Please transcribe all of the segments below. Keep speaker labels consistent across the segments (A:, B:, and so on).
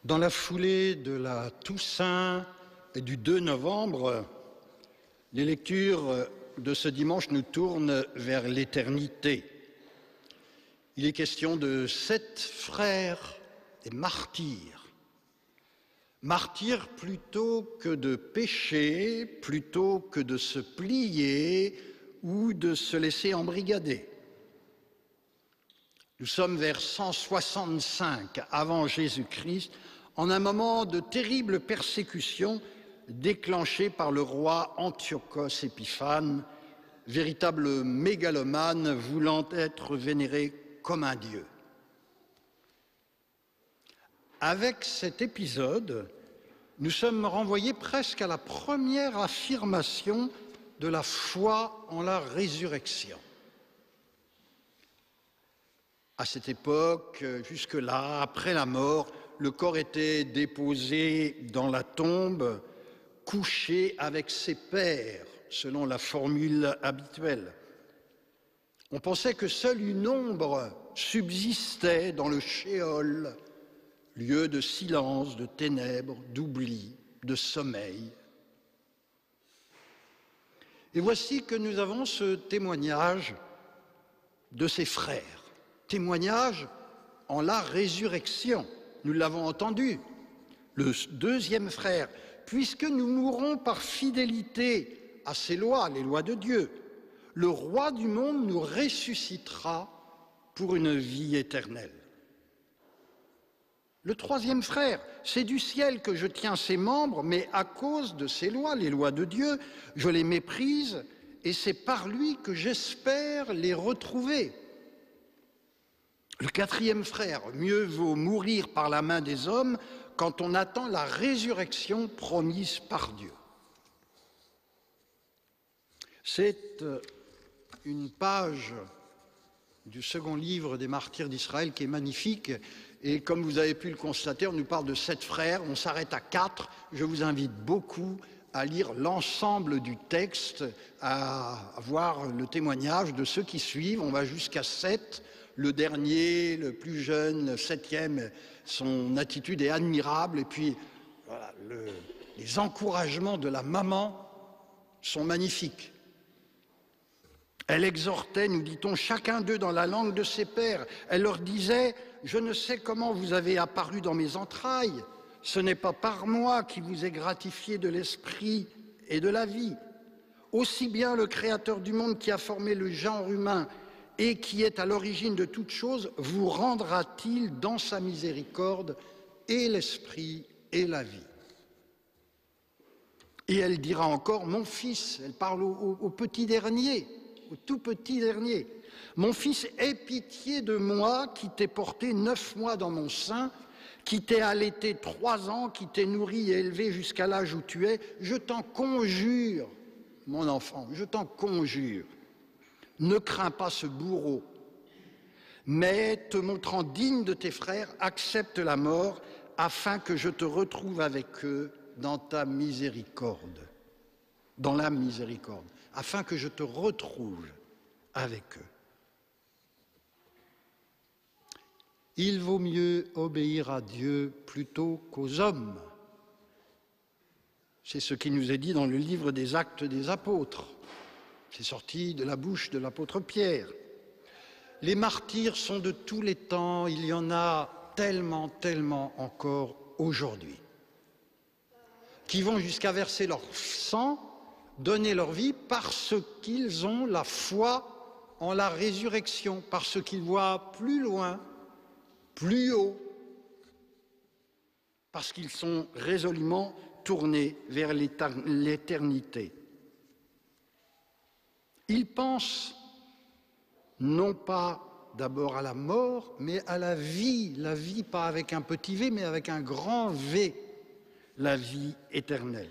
A: Dans la foulée de la Toussaint et du 2 novembre, les lectures de ce dimanche nous tournent vers l'éternité. Il est question de 7 frères et martyrs. Martyrs plutôt que de pécher, plutôt que de se plier ou de se laisser embrigader. Nous sommes vers 165 avant Jésus-Christ, en un moment de terrible persécution déclenchée par le roi Antiochos Épiphane, véritable mégalomane voulant être vénéré comme un dieu. Avec cet épisode, nous sommes renvoyés presque à la première affirmation de la foi en la résurrection. À cette époque, jusque-là, après la mort, le corps était déposé dans la tombe, couché avec ses pairs, selon la formule habituelle. On pensait que seule une ombre subsistait dans le shéol, lieu de silence, de ténèbres, d'oubli, de sommeil. Et voici que nous avons ce témoignage de ses frères. Témoignage en la résurrection, nous l'avons entendu, le deuxième frère, puisque nous mourrons par fidélité à ses lois, les lois de Dieu, le roi du monde nous ressuscitera pour une vie éternelle. Le troisième frère, c'est du ciel que je tiens ses membres, mais à cause de ses lois, les lois de Dieu, je les méprise et c'est par lui que j'espère les retrouver. Le quatrième frère, mieux vaut mourir par la main des hommes quand on attend la résurrection promise par Dieu. C'est une page du second livre des martyrs d'Israël qui est magnifique et comme vous avez pu le constater, on nous parle de 7 frères, on s'arrête à 4. Je vous invite beaucoup à lire l'ensemble du texte, à voir le témoignage de ceux qui suivent. On va jusqu'à 7. Le dernier, le plus jeune, le 7e, son attitude est admirable. Et puis, voilà, les encouragements de la maman sont magnifiques. Elle exhortait, nous dit-on, chacun d'eux dans la langue de ses pères. Elle leur disait, je ne sais comment vous avez apparu dans mes entrailles. Ce n'est pas par moi qui vous ai gratifié de l'esprit et de la vie. Aussi bien le Créateur du monde qui a formé le genre humain et qui est à l'origine de toutes choses, vous rendra-t-il dans sa miséricorde et l'esprit et la vie. Et elle dira encore, mon fils, elle parle au petit dernier, au tout petit dernier, mon fils, aie pitié de moi qui t'ai porté 9 mois dans mon sein, qui t'ai allaité 3 ans, qui t'ai nourri et élevé jusqu'à l'âge où tu es, je t'en conjure, mon enfant, je t'en conjure. Ne crains pas ce bourreau, mais te montrant digne de tes frères, accepte la mort afin que je te retrouve avec eux dans ta miséricorde, dans la miséricorde, afin que je te retrouve avec eux. Il vaut mieux obéir à Dieu plutôt qu'aux hommes. C'est ce qui nous est dit dans le livre des Actes des Apôtres. C'est sorti de la bouche de l'apôtre Pierre. Les martyrs sont de tous les temps, il y en a tellement, tellement encore aujourd'hui, qui vont jusqu'à verser leur sang, donner leur vie parce qu'ils ont la foi en la résurrection, parce qu'ils voient plus loin, plus haut, parce qu'ils sont résolument tournés vers l'éternité. Ils pensent non pas d'abord à la mort, mais à la vie pas avec un petit v, mais avec un grand V, la vie éternelle.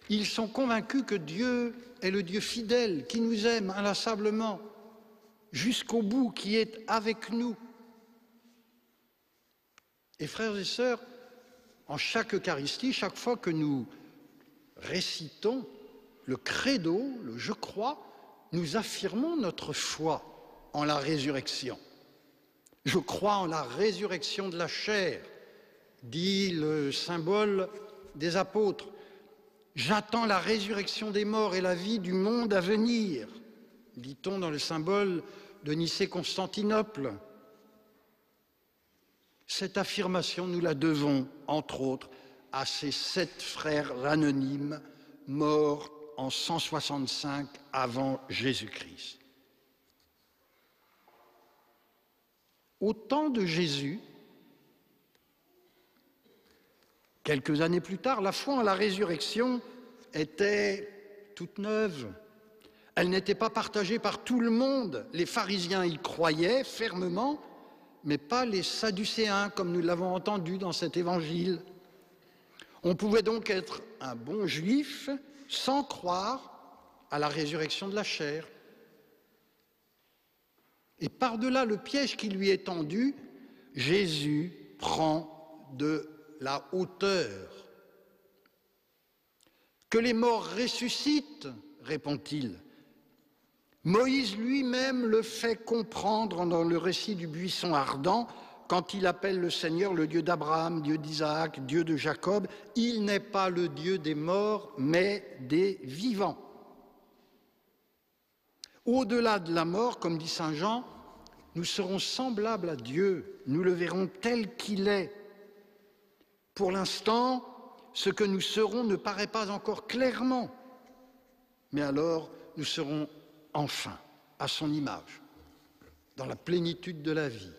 A: Ils sont convaincus que Dieu est le Dieu fidèle, qui nous aime inlassablement, jusqu'au bout, qui est avec nous. Et frères et sœurs, en chaque Eucharistie, chaque fois que nous récitons le credo, le je crois, nous affirmons notre foi en la résurrection. Je crois en la résurrection de la chair, dit le symbole des apôtres. J'attends la résurrection des morts et la vie du monde à venir, dit-on dans le symbole de Nicée-Constantinople. Cette affirmation, nous la devons, entre autres, à ces 7 frères anonymes morts en 165 avant Jésus-Christ. Au temps de Jésus, quelques années plus tard, la foi en la résurrection était toute neuve. Elle n'était pas partagée par tout le monde. Les pharisiens y croyaient fermement, mais pas les sadducéens, comme nous l'avons entendu dans cet évangile. On pouvait donc être un bon juif sans croire à la résurrection de la chair. Et par-delà le piège qui lui est tendu, Jésus prend de la hauteur. Que les morts ressuscitent, répond-il. Moïse lui-même le fait comprendre dans le récit du buisson ardent, quand il appelle le Seigneur le Dieu d'Abraham, Dieu d'Isaac, Dieu de Jacob. Il n'est pas le Dieu des morts, mais des vivants. Au-delà de la mort, comme dit saint Jean, nous serons semblables à Dieu, nous le verrons tel qu'il est. Pour l'instant, ce que nous serons ne paraît pas encore clairement, mais alors nous serons enfin à son image, dans la plénitude de la vie.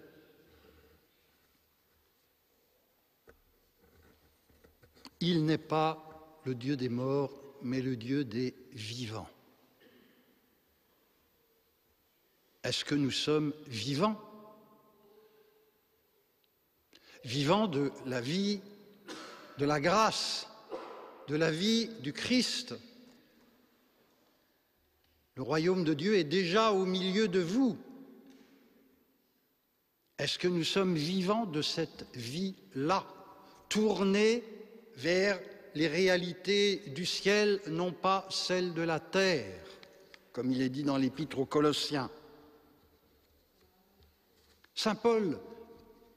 A: Il n'est pas le Dieu des morts, mais le Dieu des vivants. Est-ce que nous sommes vivants? Vivants de la vie, de la grâce, de la vie du Christ. Le royaume de Dieu est déjà au milieu de vous. Est-ce que nous sommes vivants de cette vie-là, tournés vers les réalités du ciel, non pas celles de la terre, comme il est dit dans l'Épître aux Colossiens? Saint Paul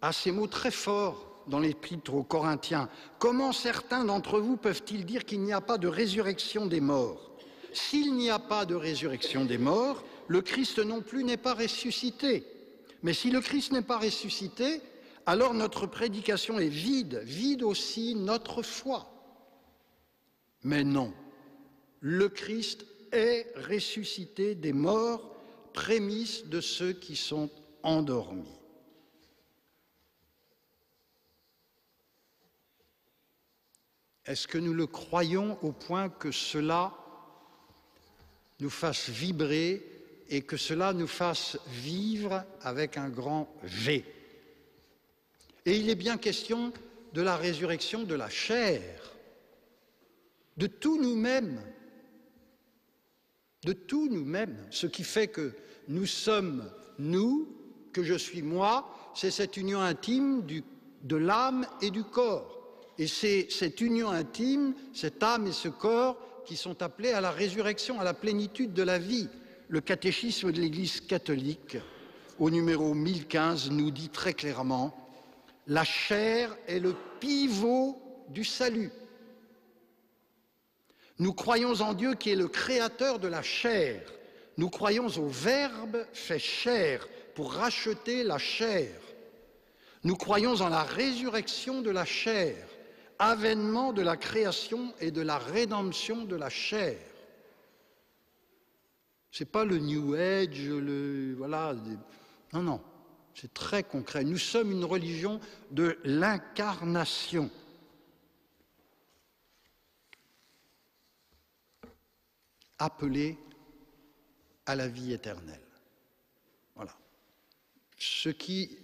A: a ces mots très forts dans l'Épître aux Corinthiens. Comment certains d'entre vous peuvent-ils dire qu'il n'y a pas de résurrection des morts? S'il n'y a pas de résurrection des morts, le Christ non plus n'est pas ressuscité. Mais si le Christ n'est pas ressuscité, alors notre prédication est vide, vide aussi notre foi. Mais non, le Christ est ressuscité des morts, prémisse de ceux qui sont endormis. Est-ce que nous le croyons au point que cela nous fasse vibrer et que cela nous fasse vivre avec un grand V? Et il est bien question de la résurrection de la chair, de tout nous-mêmes, ce qui fait que nous sommes nous, que je suis moi, c'est cette union intime de l'âme et du corps. Et c'est cette union intime, cette âme et ce corps qui sont appelés à la résurrection, à la plénitude de la vie. Le catéchisme de l'Église catholique, au numéro 1015, nous dit très clairement « La chair est le pivot du salut ». Nous croyons en Dieu qui est le créateur de la chair. Nous croyons au Verbe fait chair pour racheter la chair. Nous croyons en la résurrection de la chair, avènement de la création et de la rédemption de la chair. Ce n'est pas le New Age, non, non, c'est très concret. Nous sommes une religion de l'incarnation. Appelée à la vie éternelle. Voilà. Ce qui,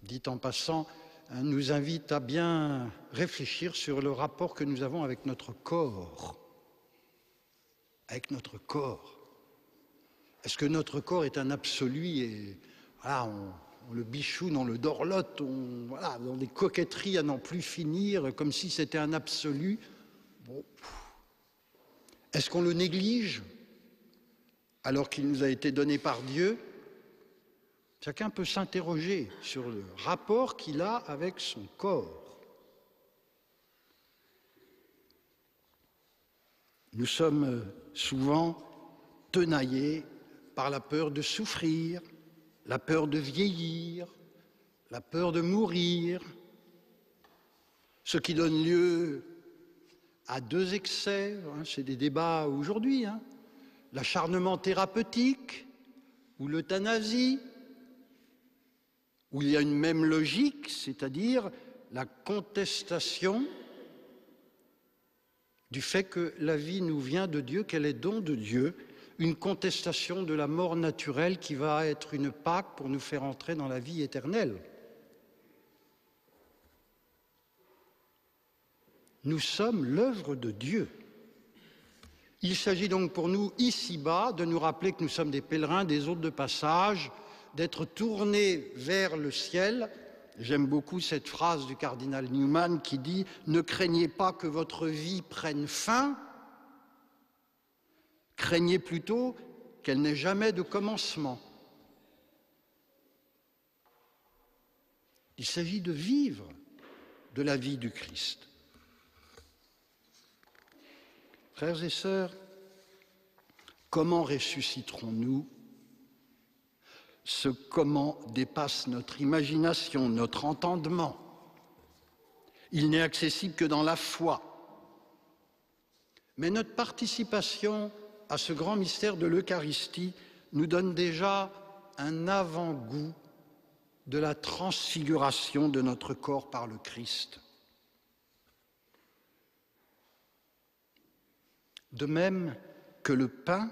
A: dit en passant, nous invite à bien réfléchir sur le rapport que nous avons avec notre corps. Avec notre corps. Est-ce que notre corps est un absolu et voilà, on le bichoune, on le dorlote, dans des coquetteries à n'en plus finir, comme si c'était un absolu? Bon. Est-ce qu'on le néglige alors qu'il nous a été donné par Dieu? Chacun peut s'interroger sur le rapport qu'il a avec son corps. Nous sommes souvent tenaillés par la peur de souffrir, la peur de vieillir, la peur de mourir, ce qui donne lieu à deux excès, c'est des débats aujourd'hui, l'acharnement thérapeutique ou l'euthanasie, où il y a une même logique, c'est-à-dire la contestation du fait que la vie nous vient de Dieu, qu'elle est don de Dieu, une contestation de la mort naturelle qui va être une Pâque pour nous faire entrer dans la vie éternelle. Nous sommes l'œuvre de Dieu. Il s'agit donc pour nous, ici-bas, de nous rappeler que nous sommes des pèlerins, des hôtes de passage, d'être tournés vers le ciel. J'aime beaucoup cette phrase du cardinal Newman qui dit « Ne craignez pas que votre vie prenne fin, craignez plutôt qu'elle n'ait jamais de commencement. » Il s'agit de vivre de la vie du Christ. Frères et sœurs, comment ressusciterons-nous? Ce comment dépasse notre imagination, notre entendement. Il n'est accessible que dans la foi. Mais notre participation à ce grand mystère de l'Eucharistie nous donne déjà un avant-goût de la transfiguration de notre corps par le Christ. De même que le pain,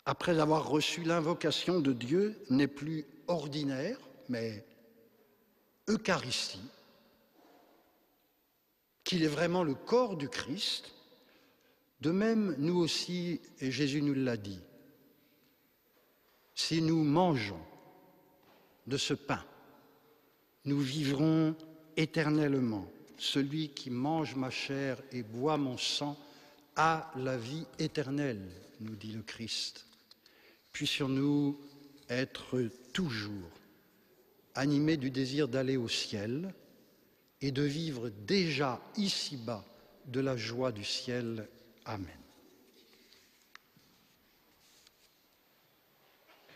A: après avoir reçu l'invocation de Dieu, n'est plus ordinaire, mais Eucharistie, qu'il est vraiment le corps du Christ, de même, nous aussi, et Jésus nous l'a dit, si nous mangeons de ce pain, nous vivrons éternellement. Celui qui mange ma chair et boit mon sang a la vie éternelle, nous dit le Christ. Puissions-nous être toujours animés du désir d'aller au ciel et de vivre déjà ici-bas de la joie du ciel. Amen.